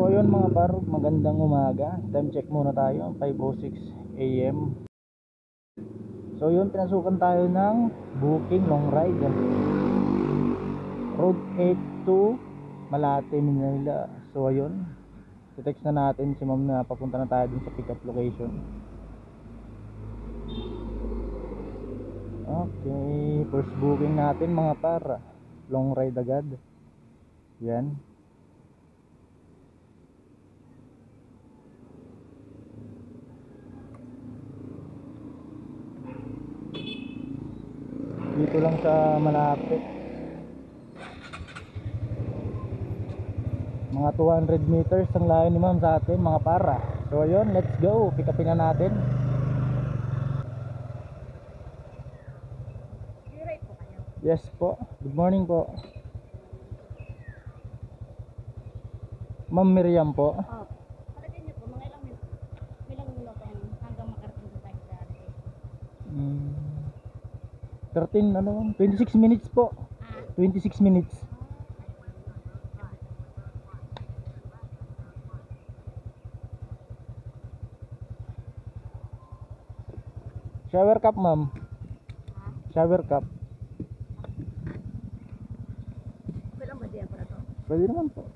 So yun mga par, magandang umaga. Time check muna tayo, 5:06 AM. So yun, pinasukan tayo ng booking long ride, Road 8 to Malate, Manila. So ayun, i-text na natin si ma'am na papunta na tayo dun sa pick up location. Okay, first booking natin mga par, long ride agad. Yan. Dito lang sa malapit, mga 200 meters ang layo ni ma'am sa atin mga para. So ayun, let's go, pick upin na natin. Yes po, good morning po Ma'am Miriam po. Palagay niyo po, mga ilang minuto hanggang makarating sa tayo sa 26 minutes po. 26 minutes. Shower cup ma'am. Shower cup. Okay lang ba diyan para to? Pwede naman po.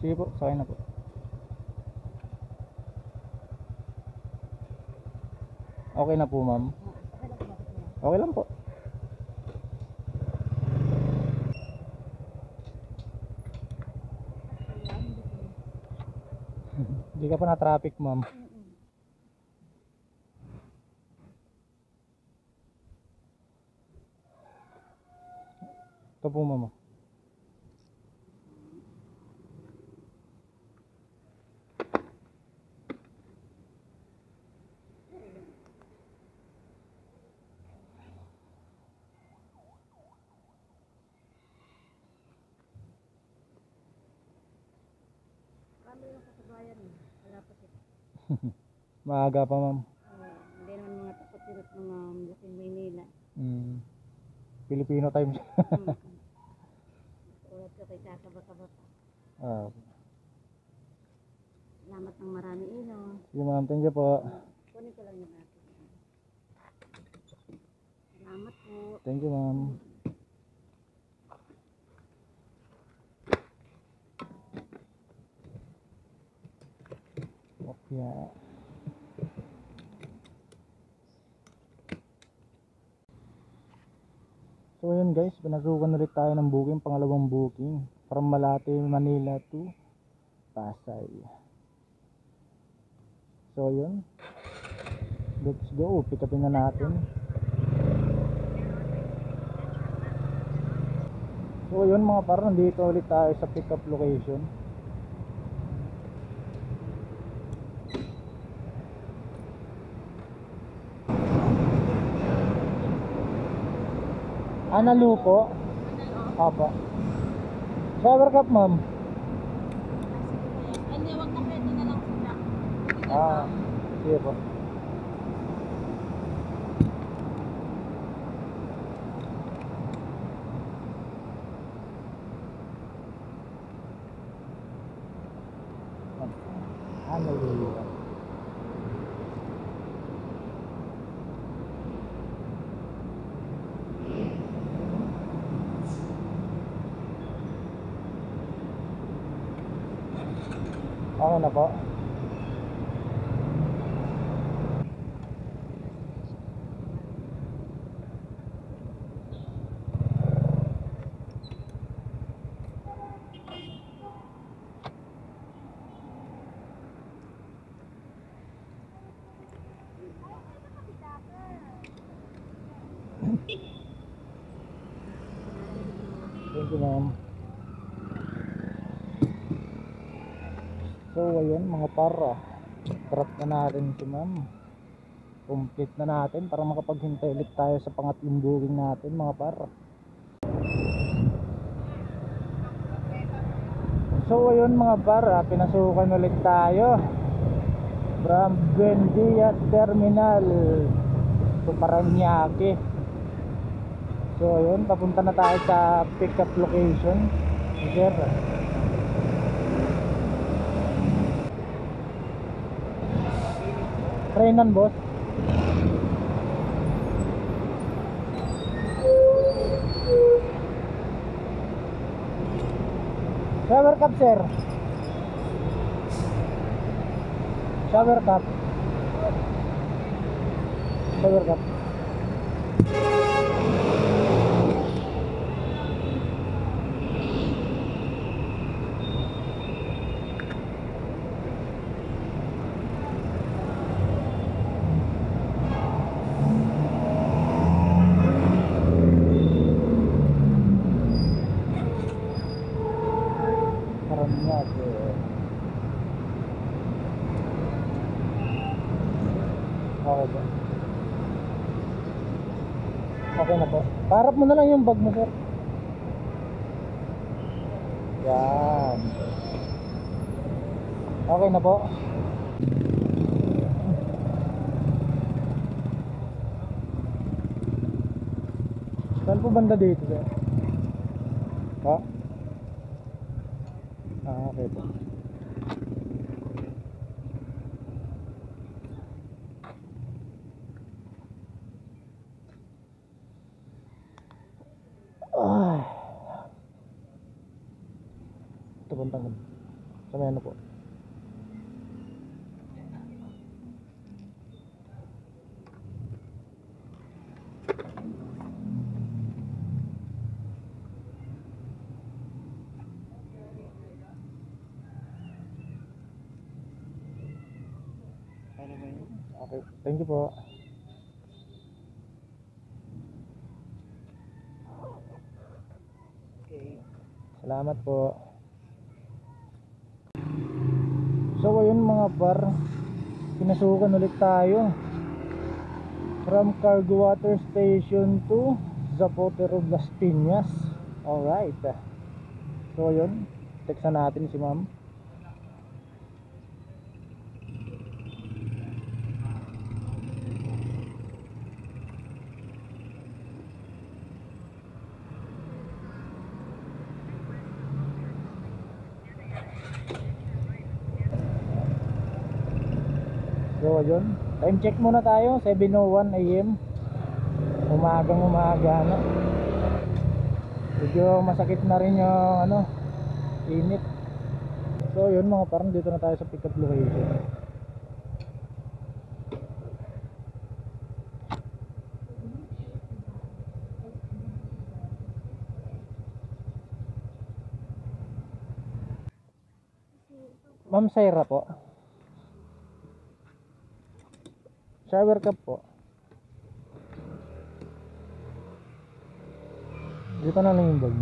Sige po, sakay na po. Okay na po ma'am. Okay lang po. Hindi ka pa na traffic ma'am. Ito po ma'am. Kami yung kasabayan eh. Wala pa siya. Maaga pa ma'am. Hindi naman mga takot sila at mga laking Maynila. Filipino time. Ulat ka kay kakabata-bata. Ah. Salamat ng marami ino. Sige ma'am, thank you po. Kunin ko lang yung natin. Salamat po. Thank you ma'am. Okay. So yun guys, pinasukan ulit tayo ng booking, pangalawang booking from Malate, Manila to Pasay. So yun, let's go, pick upin na natin. So yun mga par, nandito ulit tayo sa pick up location. Analu po. Apa. Shower cup ma'am. Hindi, wag na pwede na lang sila. Sige po. Analu. Okay na po. Thank you ma'am. So ayun mga para, drop na natin si ma'am. Complete na natin para makapaghintay ulit tayo sa pangatlong booking natin mga para. So ayun mga para, pinasukan ulit tayo from Buendia Terminal to Paranaque. So ayun, papunta na tayo sa pick up location. Sir, trainan boss. Shower cup sir. Shower cup. Shower cup. Paranaque. Okay ba? Okay na po. Parap mo na lang yung bag mo sir. Yan. Okay na po. Saan po banda dito sir? Ha? Okay po. Ay. Ito po tanggal. Sa may ano po. Okay, thank you po. Okay. Salamat po. So ayun mga par, pinasukan ulit tayo from Cargo Water Station to Zapotero Las Piñas. Alright. So ayun, text na natin si ma'am. So ayun, time check muna tayo, 7:01 AM. Umagang umaga na. Medyo masakit na rin yung ano, init. So yun mga parang dito na tayo sa pick up location. Ma'am Saira po. Shower cup po. Dito na lang yung bag.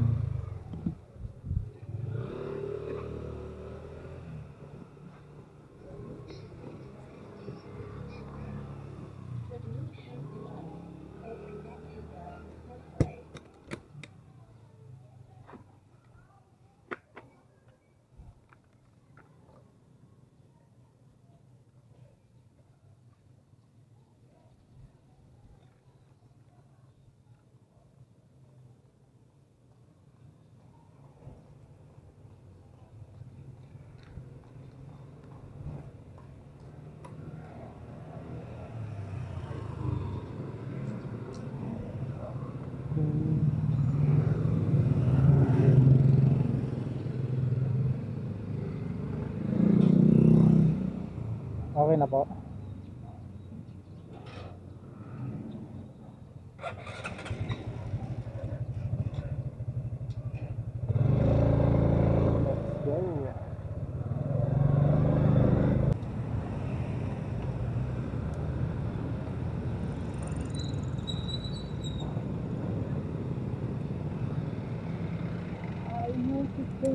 Okay na po. Let's go. Ayun. Okay,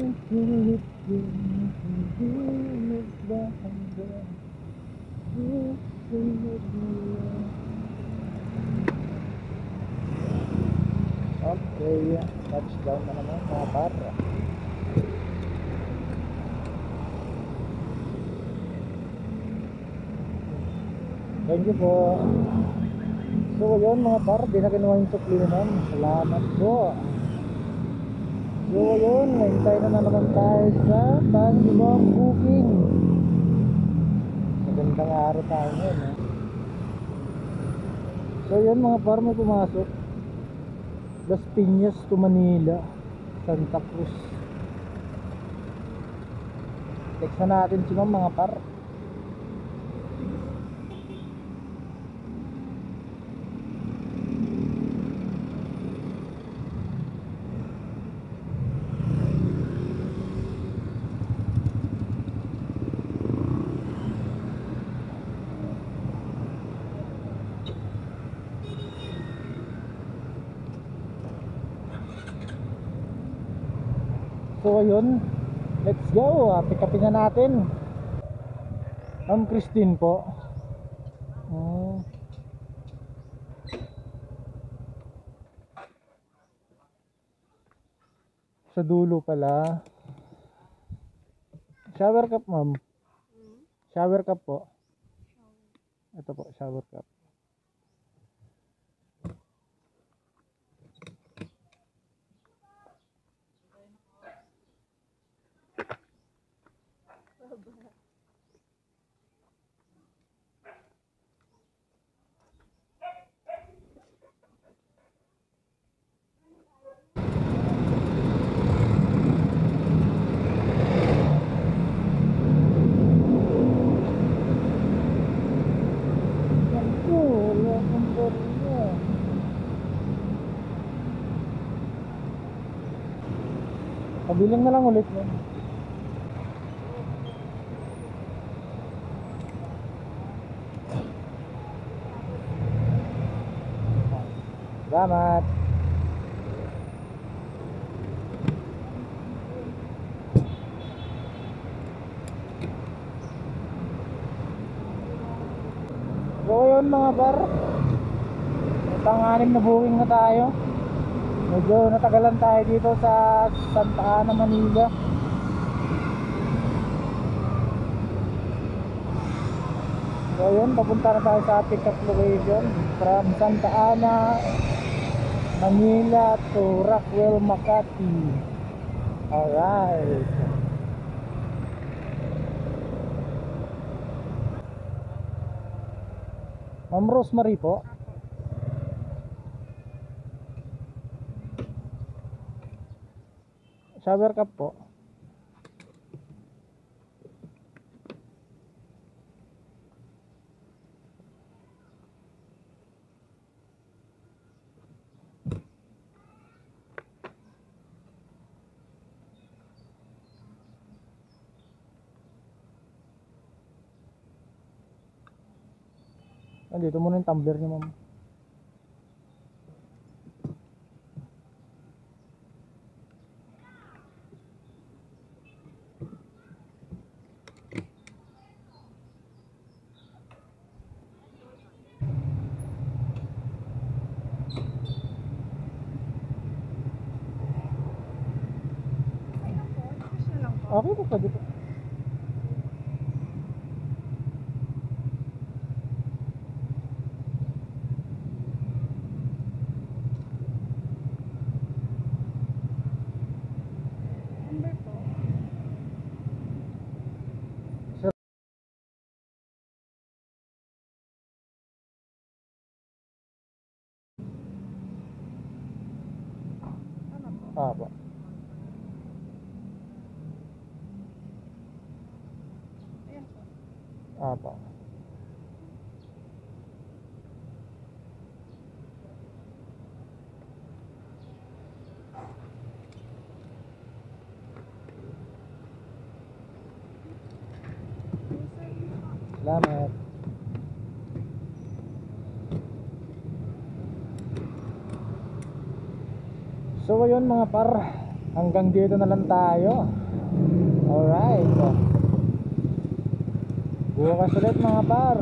touchdown na naman mga par. Thank you po. So yun mga par, di na kinuha yung sukli naman. Salamat po. So yun, hintay na naman tayo sa Bangibong booking. Magandang araw tayo ngayon eh. So yun mga par, may pumasok. Las Piñas to Manila, Santa Cruz. Text na natin si ma'am mga par. So ayun, let's go, pick upin na natin. Ma'am Christine po. Sa dulo pala. Shower cup ma'am. Shower cup po. Ito po, shower cup. Pabiling na lang ulit mo. Salamat. So yun mga bar, pang-anim na booking na tayo. Medyo natagalan tayo dito sa Santa Ana, Manila. So yun, papunta na tayo sa pick up location from Santa Ana, Manila to Rockwell, Makati. Alright. Ma'am Rosemary po. Shower cup po. Dito muna yung tumbler niya ma'am. Okay po, pwede po. Apa. Apa. Salamat. So ayun mga par, hanggang dito na lang tayo. Alright, bukas ulit mga par.